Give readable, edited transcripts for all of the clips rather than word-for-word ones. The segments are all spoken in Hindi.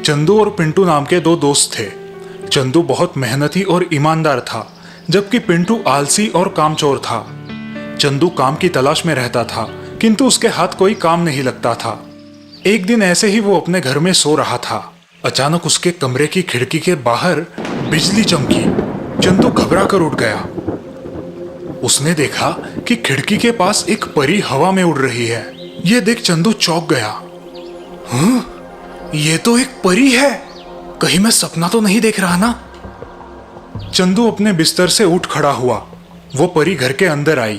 चंदू और पिंटू नाम के दो दोस्त थे। चंदू बहुत मेहनती और ईमानदार था, जबकि पिंटू आलसी और कामचोर था। चंदू काम की तलाश में रहता था, किंतु उसके हाथ कोई काम नहीं लगता था। एक दिन ऐसे ही वो अपने घर में सो रहा था। अचानक उसके कमरे की खिड़की के बाहर बिजली चमकी। चंदू घबरा कर उठ गया। उसने देखा कि खिड़की के पास एक परी हवा में उड़ रही है। यह देख चंदू चौंक गया। ये तो एक परी है, कहीं मैं सपना तो नहीं देख रहा ना। चंदू अपने बिस्तर से उठ खड़ा हुआ। वो परी घर के अंदर आई।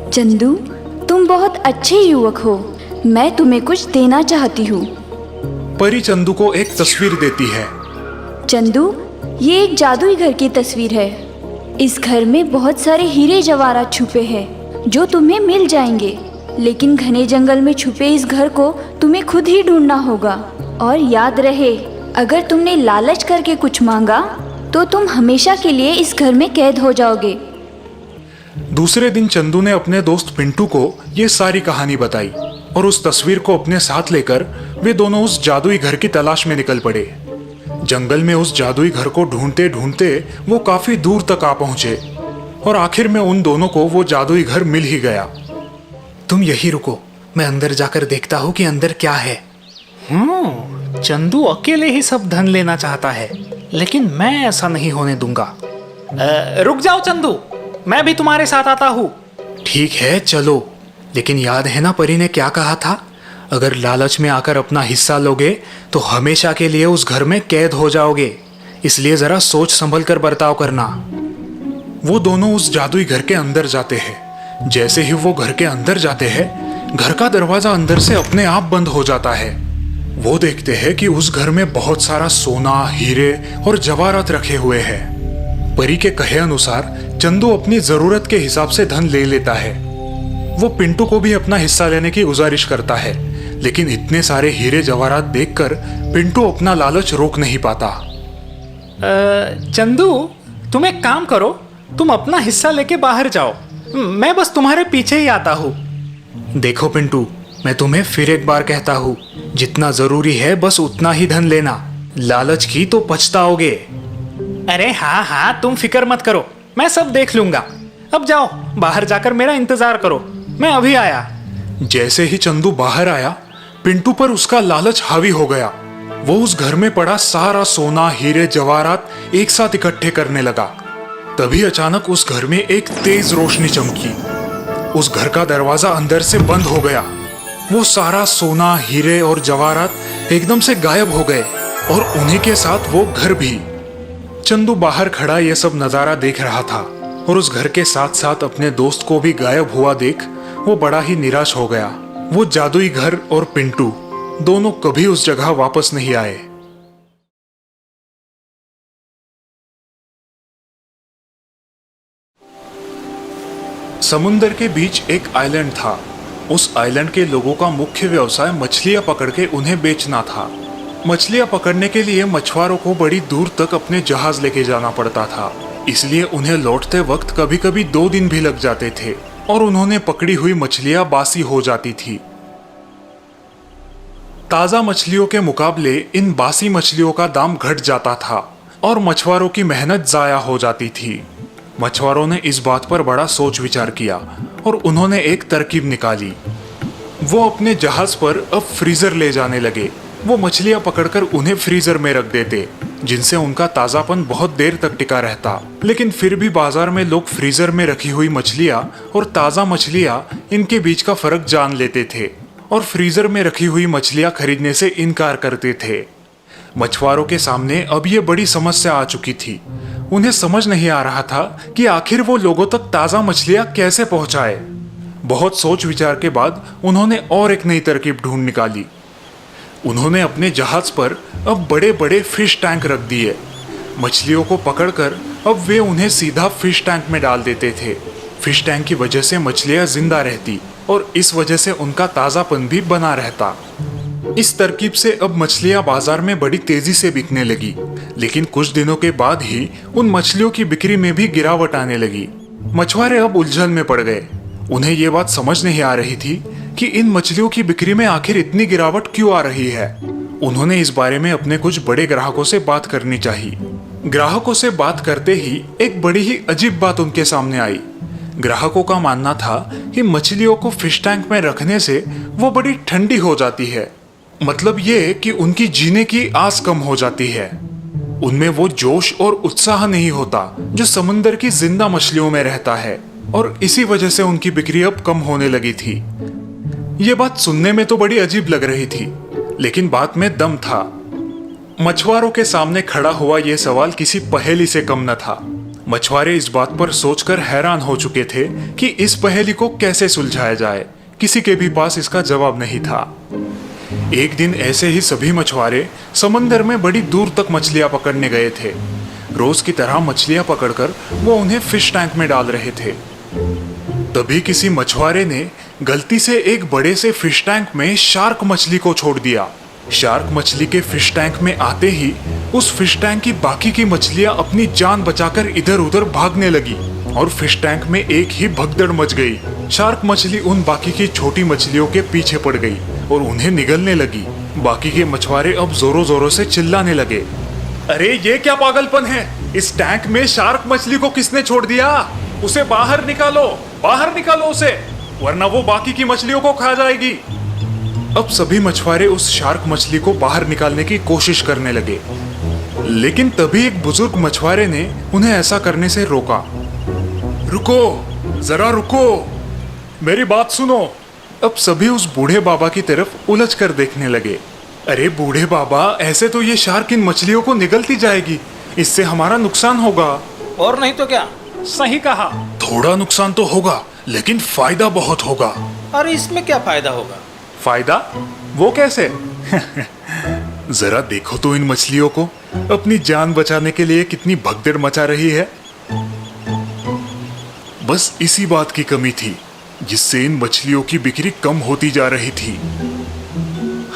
चंदू, तुम बहुत अच्छे युवक हो, मैं तुम्हें कुछ देना चाहती हूँ। परी चंदू को एक तस्वीर देती है। चंदू, ये एक जादुई घर की तस्वीर है। इस घर में बहुत सारे हीरे जवाहरात छुपे हैं जो तुम्हें मिल जाएंगे, लेकिन घने जंगल में छुपे इस घर को तुम्हें खुद ही ढूंढना होगा। और याद रहे, अगर तुमने लालच करके कुछ मांगा तो तुम हमेशा के लिए इस घर में कैद हो जाओगे। दूसरे दिन चंदू ने अपने दोस्त पिंटू को ये सारी कहानी बताई और उस तस्वीर को अपने साथ लेकर वे दोनों उस जादुई घर की तलाश में निकल पड़े। जंगल में उस जादुई घर को ढूंढते ढूंढते वो काफी दूर तक आ पहुंचे और आखिर में उन दोनों को वो जादुई घर मिल ही गया। तुम यही रुको, मैं अंदर जाकर देखता हूँ कि अंदर क्या है। चंदू अकेले ही सब धन लेना चाहता है, लेकिन मैं ऐसा नहीं होने दूंगा। रुक जाओ चंदू, मैं भी तुम्हारे साथ आता हूँ। ठीक है, चलो, लेकिन याद है ना परी ने क्या कहा था? अगर लालच में आकर अपना हिस्सा लोगे तो हमेशा के लिए उस घर में कैद हो जाओगे, इसलिए जरा सोच संभल कर बर्ताव करना। वो दोनों उस जादुई घर के अंदर जाते हैं। जैसे ही वो घर के अंदर जाते हैं, घर का दरवाजा अंदर से अपने आप बंद हो जाता है। वो देखते हैं कि उस घर में बहुत सारा सोना, हीरे और जवाहरात रखे हुए हैं। परी के कहे अनुसार चंदू अपनी जरूरत के हिसाब से धन ले लेता है। वो पिंटू को भी अपना हिस्सा लेने की गुजारिश करता है, लेकिन इतने सारे हीरे जवाहरात देखकर पिंटू अपना लालच रोक नहीं पाता। चंदू, तुम एक काम करो, तुम अपना हिस्सा लेके बाहर जाओ, मैं बस तुम्हारे पीछे ही आता हूँ। देखो पिंटू, मैं तुम्हें फिर एक बार कहता हूँ, जितना जरूरी है बस उतना ही धन लेना, लालच की तो पछताओगे। अरे हाँ हाँ, तुम फिक्र मत करो, मैं सब देख लूंगा। अब जाओ, बाहर जाकर मेरा इंतजार करो, मैं अभी आया। जैसे ही चंदू बाहर आया, पिंटू पर उसका लालच हावी हो गया। वो उस घर में पड़ा सारा सोना, हीरे जवाहरात एक साथ इकट्ठे करने लगा। तभी अचानक उस घर में एक तेज रोशनी चमकी। उस घर का दरवाजा अंदर से बंद हो गया। वो सारा सोना, हीरे और जवाहरात एकदम से गायब हो गए और उन्हीं के साथ वो घर भी। चंदू बाहर खड़ा ये सब नजारा देख रहा था और उस घर के साथ साथ अपने दोस्त को भी गायब हुआ देख वो बड़ा ही निराश हो गया। वो जादुई घर और पिंटू दोनों कभी उस जगह वापस नहीं आए। समुंदर के बीच एक आइलैंड था। उस आइलैंड के लोगों का मुख्य व्यवसाय मछलियां पकड़ के उन्हें बेचना था। मछलियां पकड़ने के लिए मछुआरों को बड़ी दूर तक अपने जहाज लेके जाना पड़ता था, इसलिए उन्हें लौटते वक्त कभी कभी 2 दिन भी लग जाते थे और उन्होंने पकड़ी हुई मछलियां बासी हो जाती थी। ताजा मछलियों के मुकाबले इन बासी मछलियों का दाम घट जाता था और मछुआरों की मेहनत जाया हो जाती थी। मछुआरों ने इस बात पर बड़ा सोच विचार किया और उन्होंने एक तरकीब निकाली। वो अपने जहाज पर अब फ्रीजर ले जाने लगे। वो मछलियां पकड़कर उन्हें फ्रीजर में रख देते, जिनसे उनका ताजापन बहुत देर तक टिका रहता। लेकिन फिर भी बाजार में लोग फ्रीजर में रखी हुई मछलियां और ताजा मछलियां इनके बीच का फर्क जान लेते थे और फ्रीजर में रखी हुई मछलियां खरीदने से इनकार करते थे। मछुआरों के सामने अब ये बड़ी समस्या आ चुकी थी। उन्हें समझ नहीं आ रहा था कि आखिर वो लोगों तक ताजा मछलियां कैसे पहुंचाए। बहुत सोच विचार के बाद उन्होंने और एक नई तरकीब ढूंढ निकाली। उन्होंने अपने जहाज पर अब बड़े बड़े फिश टैंक रख दिए। मछलियों को पकड़कर अब वे उन्हें सीधा फिश टैंक में डाल देते थे। फिश टैंक की वजह से मछलियां जिंदा रहती और इस वजह से उनका ताजापन भी बना रहता। इस तरकीब से अब मछलियां बाजार में बड़ी तेजी से बिकने लगी, लेकिन कुछ दिनों के बाद ही उन मछलियों की बिक्री में भी गिरावट आने लगी। मछुआरे अब उलझन में पड़ गए। उन्हें ये बात समझ नहीं आ रही थी कि इन मछलियों की बिक्री में आखिर इतनी गिरावट क्यों आ रही है। उन्होंने इस बारे में अपने कुछ बड़े ग्राहकों से बात करनी चाहिए। ग्राहकों से बात करते ही एक बड़ी ही अजीब बात उनके सामने आई। ग्राहकों का मानना था कि मछलियों को फिश टैंक में रखने से वो बड़ी ठंडी हो जाती है। मतलब ये कि उनकी जीने की आस कम हो जाती है। उनमें वो जोश और उत्साह नहीं होता जो समुंदर की जिंदा मछलियों में रहता है, और इसी वजह से उनकी बिक्री अब कम होने लगी थी। ये बात सुनने में तो बड़ी अजीब लग रही थी, लेकिन बात में दम था। मछुआरों के सामने खड़ा हुआ यह सवाल किसी पहेली से कम न था। मछुआरे इस बात पर सोचकर हैरान हो चुके थे कि इस पहेली को कैसे सुलझाया जाए। किसी के भी पास इसका जवाब नहीं था। एक दिन ऐसे ही सभी मछुआरे समंदर में बड़ी दूर तक मछलियां पकड़ने गए थे। रोज की तरह मछलियां पकड़कर वो उन्हें फिश टैंक में डाल रहे थे। तभी किसी मछुआरे ने गलती से एक बड़े से फिश टैंक में शार्क मछली को छोड़ दिया। शार्क मछली के फिश टैंक में आते ही उस फिश टैंक की बाकी की मछलियां अपनी जान बचाकर इधर उधर भागने लगी और फिश टैंक में एक ही भगदड़ मच गई। शार्क मछली उन बाकी की छोटी मछलियों के पीछे पड़ गई और उन्हें निगलने लगी। बाकी के मछुआरे अब जोरों जोरों से चिल्लाने लगे, अरे ये क्या पागलपन है? इस टैंक में शार्क मछली को किसने छोड़ दिया? उसे बाहर निकालो उसे, वरना वो बाकी की मछलियों को खा जाएगी। अब सभी मछुआरे उस शार्क मछली को बाहर निकालने की कोशिश करने लगे, लेकिन तभी एक बुजुर्ग मछुआरे ने उन्हें ऐसा करने से रोका। रुको, जरा रुको, मेरी बात सुनो। अब सभी उस बूढ़े बाबा की तरफ उलझ कर देखने लगे। अरे बूढ़े बाबा, ऐसे तो ये शार्क इन मछलियों को निगलती जाएगी, इससे हमारा नुकसान होगा। और नहीं तो क्या? सही कहा। थोड़ा नुकसान तो होगा, लेकिन फायदा बहुत होगा। अरे इसमें क्या फायदा होगा? फायदा? वो कैसे? जरा देखो तो इन मछलियों को, अपनी जान बचाने के लिए कितनी भगदड़ मचा रही है। बस इसी बात की कमी थी जिससे इन मछलियों की बिक्री कम होती जा रही थी।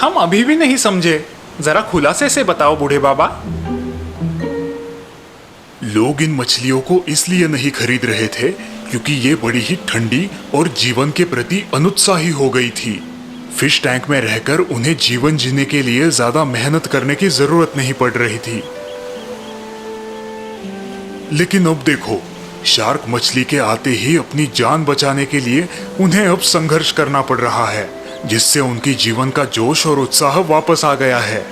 हम अभी भी नहीं समझे, जरा खुलासे से बताओ बूढ़े बाबा। लोग इन मछलियों को इसलिए नहीं खरीद रहे थे क्योंकि ये बड़ी ही ठंडी और जीवन के प्रति अनुत्साही हो गई थी। फिश टैंक में रहकर उन्हें जीवन जीने के लिए ज्यादा मेहनत करने की जरूरत नहीं पड़ रही थी। लेकिन अब देखो, शार्क मछली के आते ही अपनी जान बचाने के लिए उन्हें अब संघर्ष करना पड़ रहा है, जिससे उनकी जीवन का जोश और उत्साह वापस आ गया है।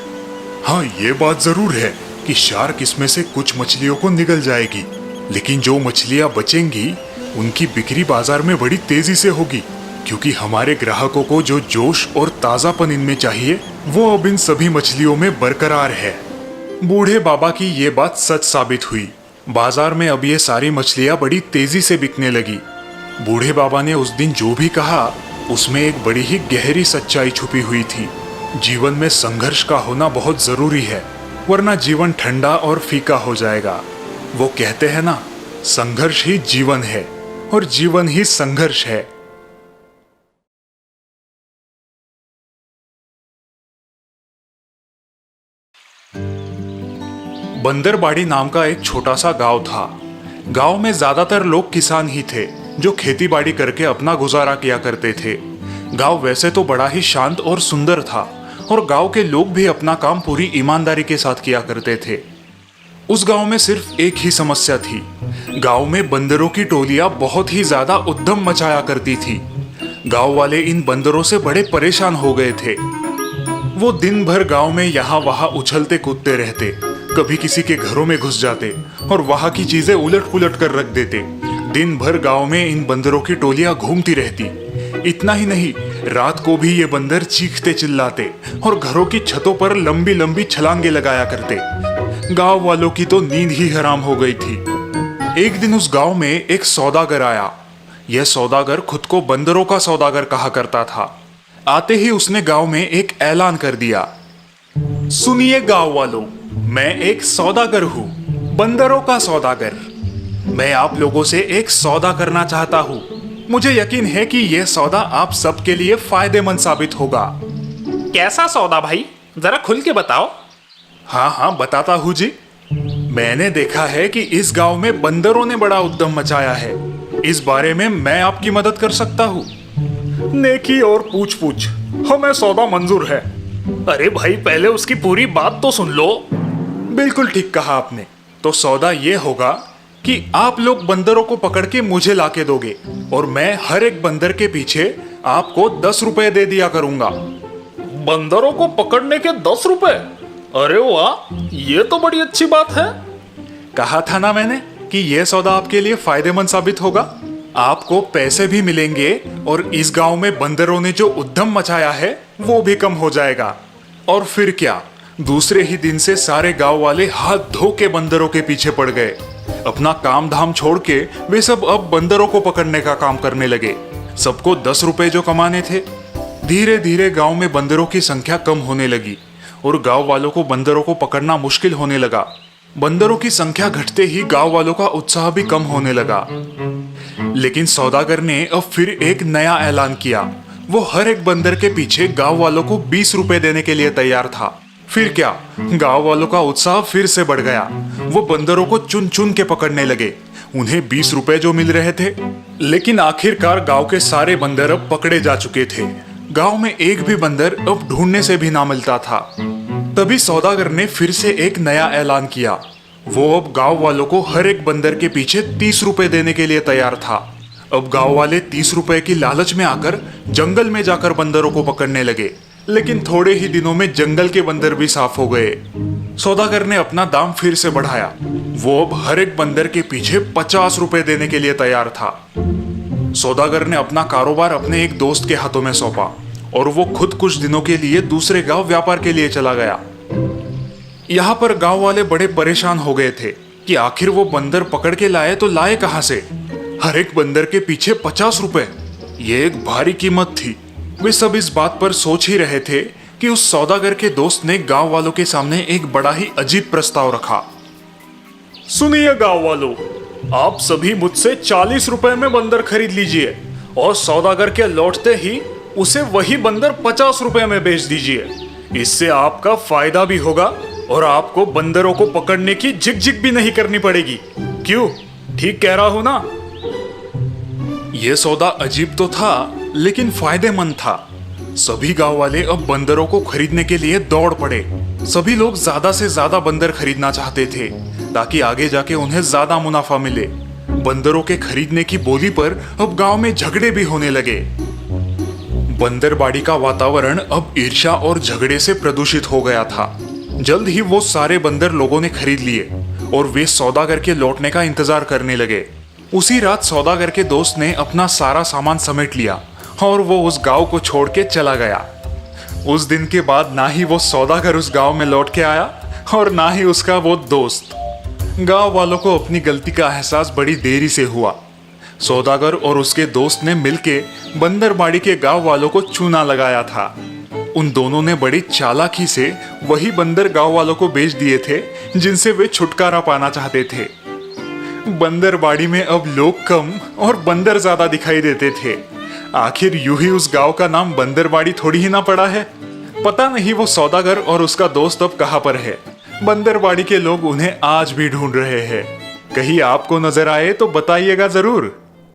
हाँ, ये बात जरूर है कि शार्क इसमें से कुछ मछलियों को निगल जाएगी, लेकिन जो मछलियां बचेंगी उनकी बिक्री बाजार में बड़ी तेजी से होगी, क्योंकि हमारे ग्राहकों को जो जोश और ताजापन इनमें चाहिए वो अब इन सभी मछलियों में बरकरार है। बूढ़े बाबा की ये बात सच साबित हुई। बाजार में अब ये सारी मछलियां बड़ी तेजी से बिकने लगी। बूढ़े बाबा ने उस दिन जो भी कहा उसमें एक बड़ी ही गहरी सच्चाई छुपी हुई थी। जीवन में संघर्ष का होना बहुत जरूरी है, वरना जीवन ठंडा और फीका हो जाएगा। वो कहते हैं ना, संघर्ष ही जीवन है और जीवन ही संघर्ष है। बंदरबाड़ी नाम का एक छोटा सा गांव था। गांव में ज्यादातर लोग किसान ही थे जो खेतीबाड़ी करके अपना गुजारा किया करते थे। गांव वैसे तो बड़ा ही शांत और सुंदर था और गांव के लोग भी अपना काम पूरी ईमानदारी के साथ किया करते थे। उस गांव में सिर्फ एक ही समस्या थी। गांव में बंदरों की टोलियां बहुत ही ज्यादा उद्यम मचाया करती थी। गांव वाले इन बंदरों से बड़े परेशान हो गए थे। वो दिन भर गांव में यहाँ वहां उछलते कूदते रहते, कभी किसी के घरों में घुस जाते और वहां की चीजें उलट पुलट कर रख देते। दिन भर गांव में इन बंदरों की टोलियां घूमती रहती। इतना ही नहीं, रात को भी ये बंदर चीखते चिल्लाते और घरों की छतों पर लंबी लंबी छलांगे लगाया करते। गांव वालों की तो नींद ही हराम हो गई थी। एक दिन उस गांव में एक सौदागर आया। यह सौदागर खुद को बंदरों का सौदागर कहा करता था। आते ही उसने गांव में एक ऐलान कर दिया, सुनिए गांव वालों, मैं एक सौदागर हूँ, बंदरों का सौदागर। मैं आप लोगों से एक सौदा करना चाहता हूँ। मुझे यकीन है कि यह सौदा आप सबके लिए फायदेमंद साबित होगा। कैसा सौदा भाई, जरा खुल के बताओ। हाँ, बताता हूँ जी। मैंने देखा है कि इस गांव में बंदरों ने बड़ा उद्यम मचाया है। इस बारे में मैं आपकी मदद कर सकता हूँ। नेकी और पूछ पूछ, हमें सौदा मंजूर है। अरे भाई, पहले उसकी पूरी बात तो सुन लो। बिल्कुल ठीक कहा आपने। तो सौदा ये होगा कि आप लोग बंदरों को पकड़ के मुझे लाके दोगे और मैं हर एक बंदर के पीछे आपको 10 रुपए दे दिया करूंगा। बंदरों को पकड़ने के 10 रुपए? अरे वाह, ये तो बड़ी अच्छी बात है। कहा था ना मैंने कि यह सौदा आपके लिए फायदेमंद साबित होगा। आपको पैसे भी मिलेंगे और इस गांव में बंदरों ने जो उद्यम मचाया है वो भी कम हो जाएगा। और फिर क्या, दूसरे ही दिन से सारे गांव वाले हाथ धो के बंदरों के पीछे पड़ गए। अपना काम धाम छोड़ के वे सब अब बंदरों को पकड़ने का काम करने लगे। सबको 10 रुपए जो कमाने थे। धीरे धीरे गांव में बंदरों की संख्या कम होने लगी और गांव वालों को बंदरों को पकड़ना मुश्किल होने लगा। बंदरों की संख्या घटते ही गांव वालों का उत्साह भी कम होने लगा। लेकिन सौदागर ने अब फिर एक नया ऐलान किया। वो हर एक बंदर के पीछे गांव वालों को 20 रुपए देने के लिए तैयार था। फिर क्या, गांव वालों का उत्साह फिर से बढ़ गया। वो बंदरों को चुन चुन के पकड़ने लगे। उन्हें 20 रुपए जो मिल रहे थे। लेकिन आखिरकार गांव के सारे बंदर अब पकड़े जा चुके थे। गांव में एक भी बंदर अब ढूंढने से भी ना मिलता था। तभी सौदागर ने फिर से एक नया ऐलान किया। वो अब गांव वालों को हर एक बंदर के पीछे 30 रुपए देने के लिए तैयार था। अब गांव वाले 30 रुपए की लालच में आकर जंगल में जाकर बंदरों को पकड़ने लगे। लेकिन थोड़े ही दिनों में जंगल के बंदर भी साफ हो गए। सौदागर ने अपना दाम फिर से बढ़ाया। वो अब हर एक बंदर के पीछे 50 रुपए देने के लिए तैयार था। सौदागर ने अपना कारोबार अपने एक दोस्त के हाथों में सौंपा और वो खुद कुछ दिनों के लिए दूसरे गांव व्यापार के लिए चला गया। यहाँ पर गांव वाले बड़े परेशान हो गए थे कि आखिर वो बंदर पकड़ के लाए तो लाए कहां से। हर एक बंदर के पीछे 50 रुपए, ये एक भारी कीमत थी। वे सब इस बात पर सोच ही रहे थे कि उस सौदागर के दोस्त ने गांव वालों के सामने एक बड़ा ही अजीब प्रस्ताव रखा। सुनिए गांव वालों, आप सभी मुझसे 40 रुपए में बंदर खरीद लीजिए और सौदागर के लौटते ही उसे वही बंदर 50 रुपए में बेच दीजिए। इससे आपका फायदा भी होगा और आपको बंदरों को पकड़ने की झिक-झिक भी नहीं करनी पड़ेगी। क्यों, ठीक कह रहा हूं ना? यह सौदा अजीब तो था लेकिन फायदेमंद था। सभी गांव वाले अब बंदरों को खरीदने के लिए दौड़ पड़े। सभी लोग ज्यादा से ज्यादा बंदर खरीदना चाहते थे ताकि आगे जाके उन्हें ज्यादा मुनाफा मिले। बंदरों के खरीदने की बोली पर अब गांव में झगड़े भी होने लगे। बंदरबाड़ी का वातावरण अब ईर्ष्या और झगड़े से प्रदूषित हो गया था। जल्द ही वो सारे बंदर लोगों ने खरीद लिए और वे सौदागर के लौटने का इंतजार करने लगे। उसी रात सौदागर के दोस्त ने अपना सारा सामान समेट लिया और वो उस गांव को छोड़ के चला गया। उस दिन के बाद ना ही वो सौदागर उस गांव में लौट के आया और ना ही उसका वो दोस्त। गांव वालों को अपनी गलती का एहसास बड़ी देरी से हुआ। सौदागर और उसके दोस्त ने मिलके बंदरबाड़ी के गांव वालों को चूना लगाया था। उन दोनों ने बड़ी चालाकी से वही बंदर गांव वालों को बेच दिए थे जिनसे वे छुटकारा पाना चाहते थे। बंदरबाड़ी में अब लोग कम और बंदर ज्यादा दिखाई देते थे। आखिर यूं ही उस गांव का नाम बंदरबाड़ी थोड़ी ही ना पड़ा है। पता नहीं वो सौदागर और उसका दोस्त अब कहां पर है। बंदरबाड़ी के लोग उन्हें आज भी ढूंढ रहे हैं। कहीं आपको नजर आए तो बताइएगा जरूर।